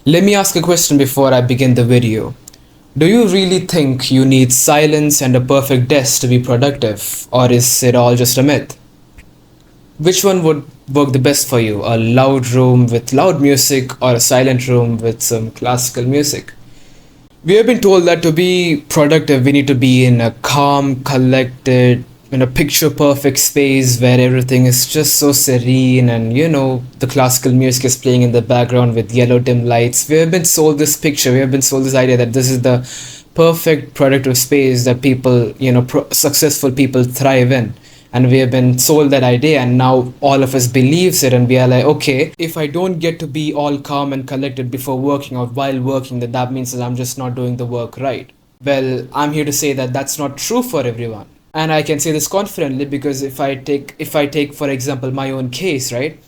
Let me ask a question before I begin the video. Do you really think you need silence and a perfect desk to be productive, or is it all just a myth? Which one would work the best for you? A loud room with loud music, or a silent room with some classical music? We have been told that to be productive, we need to be in a calm, collected, in a picture perfect space where everything is just so serene and the classical music is playing in the background with yellow dim lights. We have been sold this picture, we have been sold this idea that this is the perfect productive space that people, successful people thrive in. And we have been sold that idea, and now all of us believes it, and we are like, okay, if I don't get to be all calm and collected before working out while working, then that means that I'm just not doing the work right. Well, I'm here to say that that's not true for everyone, and I can say this confidently because if I take for example my own case, right?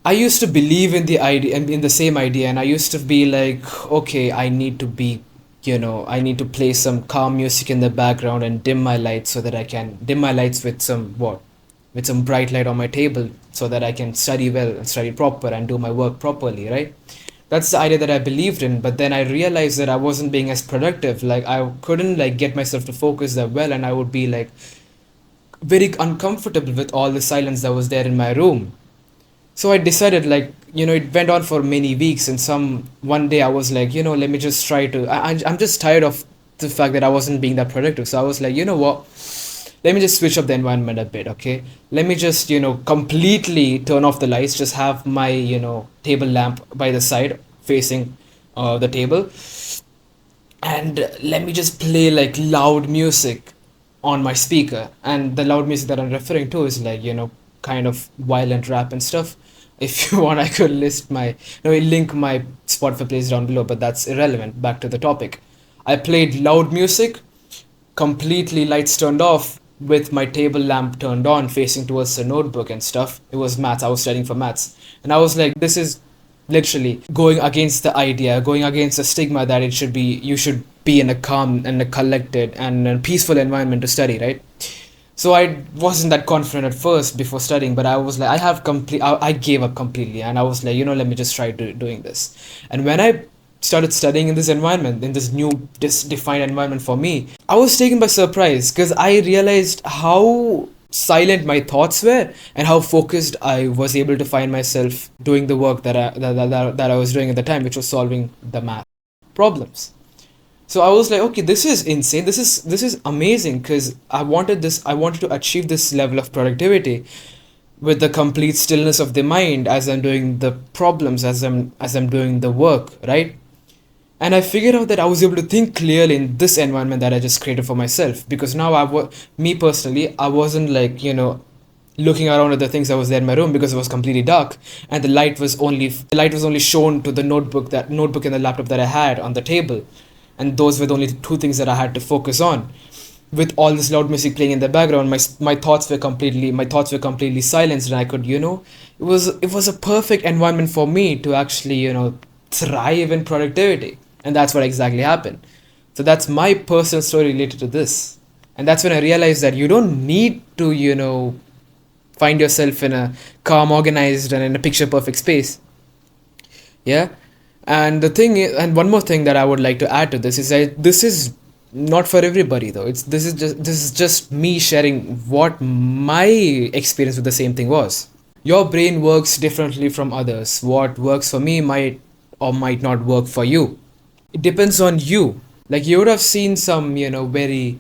I used to believe in the idea and in the same idea, and I used to be like, okay, I need to play some calm music in the background and dim my lights so that I can dim my lights with with some bright light on my table so that I can study well and study proper and do my work properly, right? That's the idea that I believed in, but then I realized that I wasn't being as productive. Like I couldn't like get myself to focus that well, and I would be like very uncomfortable with all the silence that was there in my room. So I decided, like, it went on for many weeks, and some one day I was like, let me just try to. I'm just tired of the fact that I wasn't being that productive. So I was like, you know what? Let me just switch up the environment a bit, okay? Let me just, completely turn off the lights, just have my, table lamp by the side facing the table, and let me just play like loud music on my speaker. And the loud music that I'm referring to is like, kind of violent rap and stuff. If you want, I could link my Spotify playlist down below, but that's irrelevant. Back to the topic. I played loud music, completely lights turned off, with my table lamp turned on, facing towards the notebook and stuff. It was maths. I was studying for maths. And I was like, this is literally going against the idea, going against the stigma that you should be in a calm and a collected and a peaceful environment to study, right? So I wasn't that confident at first before studying, but I was like, I gave up completely, and I was like, let me just try doing this. And when I started studying in this environment, in this new defined environment for me, I was taken by surprise because I realized how silent my thoughts were and how focused I was able to find myself doing the work that I was doing at the time, which was solving the math problems. So I was like, okay, this is insane. This is amazing because I wanted to achieve this level of productivity with the complete stillness of the mind as I'm doing the problems, as I'm doing the work, right? And I figured out that I was able to think clearly in this environment that I just created for myself, because now me personally, I wasn't like, looking around at the things that was there in my room because it was completely dark, and the light was only shown to the notebook and the laptop that I had on the table, and those were the only two things that I had to focus on. With all this loud music playing in the background, my thoughts were completely silenced, and I could, it was a perfect environment for me to actually, thrive in productivity, and that's what exactly happened. So that's my personal story related to this, and that's when I realized that you don't need to, find yourself in a calm, organized, and in a picture perfect space. Yeah. And the thing is, and one more thing that I would like to add to this is that this is not for everybody though. This is just me sharing what my experience with the same thing was. Your brain works differently from others. What works for me might or might not work for you. It depends on you. Like you would have seen some, very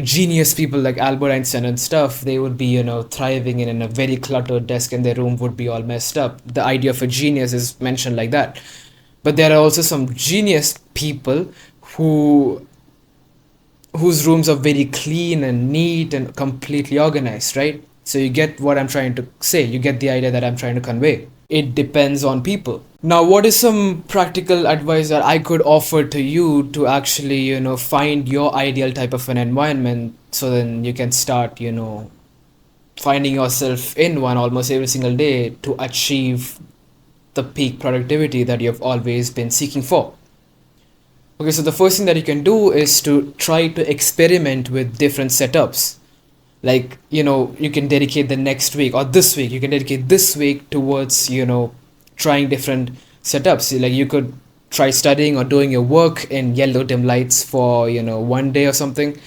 genius people like Albert Einstein and stuff. They would be, thriving in a very cluttered desk, and their room would be all messed up. The idea of a genius is mentioned like that. But there are also some genius people who whose rooms are very clean and neat and completely organized, right? So you get what I'm trying to say. You get the idea that I'm trying to convey. It depends on people. Now, what is some practical advice that I could offer to you to actually, find your ideal type of an environment, so then you can start, finding yourself in one almost every single day to achieve the peak productivity that you've always been seeking for? Okay, so the first thing that you can do is to try to experiment with different setups. Like, you can dedicate the next week or this week, you can dedicate this week towards, trying different setups. Like you could try studying or doing your work in yellow dim lights for, you know, one day or something,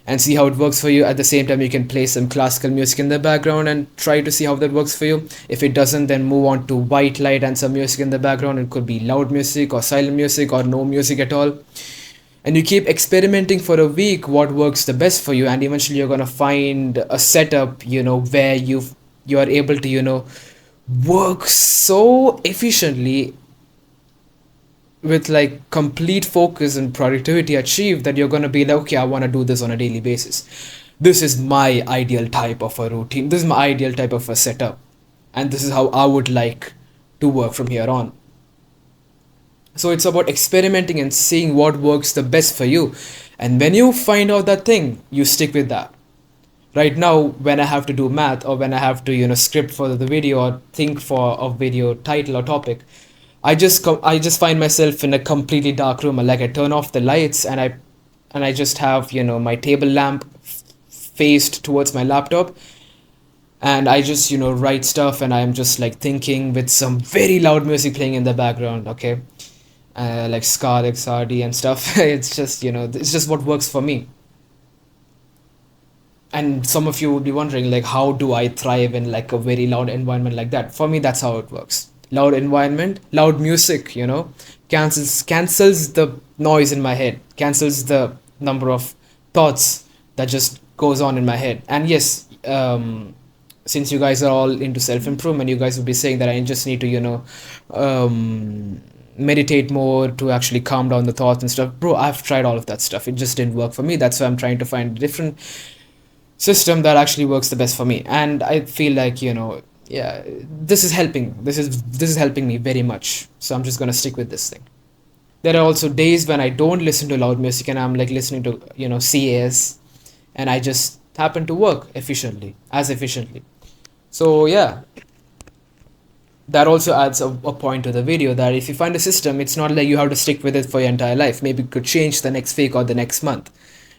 and see how it works for you. At the same time, you can play some classical music in the background and try to see how that works for you. If it doesn't, then move on to white light and some music in the background. It could be loud music or silent music or no music at all. And you keep experimenting for a week what works the best for you, and eventually you're going to find a setup, you know, where you are able to, you know, work so efficiently with like complete focus and productivity achieved that you're going to be like, okay, I want to do this on a daily basis. This is my ideal type of a routine, this is my ideal type of a setup, and this is how I would like to work from here on. So it's about experimenting and seeing what works the best for you, and when you find out that thing, you stick with that. Right now, when I have to do math, or when I have to, you know, script for the video or think for a video title or topic, I just find myself in a completely dark room. Like I turn off the lights, and I just have, you know, my table lamp faced towards my laptop, and I just, you know, write stuff, and I'm just like thinking with some very loud music playing in the background. Okay, like Ska XRD and stuff. It's just, you know, it's just what works for me. And some of you would be wondering, like, how do I thrive in like a very loud environment like that? For me, that's how it works. Loud environment, loud music, you know, cancels the noise in my head, cancels the number of thoughts that just goes on in my head. And yes, since you guys are all into self improvement, you guys would be saying that I just need to, you know, meditate more to actually calm down the thoughts and stuff. Bro, I've tried all of that stuff, it just didn't work for me. That's why I'm trying to find a different system that actually works the best for me. And I feel like, you know, yeah, this is helping me very much, so I'm just going to stick with this thing. There are also days when I don't listen to loud music, and I'm like listening to, you know, CAS, and I just happen to work efficiently. So yeah, that also adds a point to the video, that if you find a system, it's not like you have to stick with it for your entire life. Maybe it could change the next week or the next month,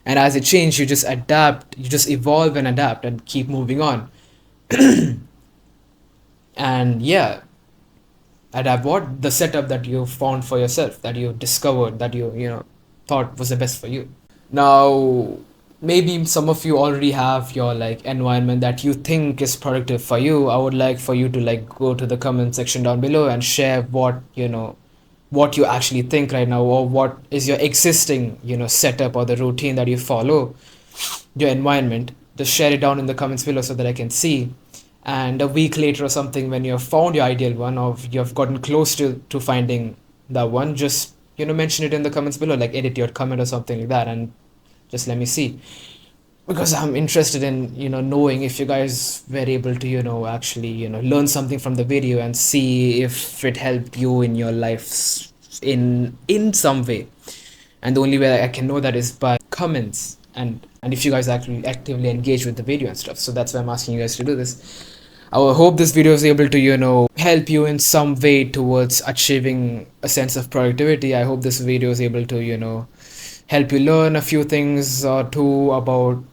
and as it changes, you just adapt, you just evolve and adapt and keep moving on. And yeah, adapt what the setup that you found for yourself, that you discovered, that you know, thought was the best for you. Now, maybe some of you already have your like environment that you think is productive for you. I would like for you to like go to the comment section down below and share what, you know, what you actually think right now, or what is your existing, you know, setup or the routine that you follow, your environment. Just share it down in the comments below so that I can see. And a week later or something, when you have found your ideal one, or you have gotten close to finding that one, just, you know, mention it in the comments below, like edit your comment or something like that, and just let me see, because I'm interested in, you know, knowing if you guys were able to, you know, actually, you know, learn something from the video and see if it helped you in your life in some way. And the only way I can know that is by comments, and if you guys actually actively engage with the video and stuff. So that's why I'm asking you guys to do this. I hope this video is able to, you know, help you in some way towards achieving a sense of productivity. I hope this video is able to, you know, help you learn a few things or two about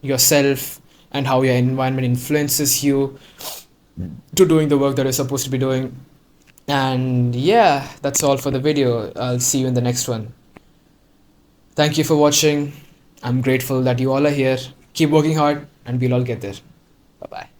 yourself and how your environment influences you to doing the work that you're supposed to be doing. And yeah, that's all for the video. I'll see you in the next one. Thank you for watching. I'm grateful that you all are here. Keep working hard, and we'll all get there. Bye bye.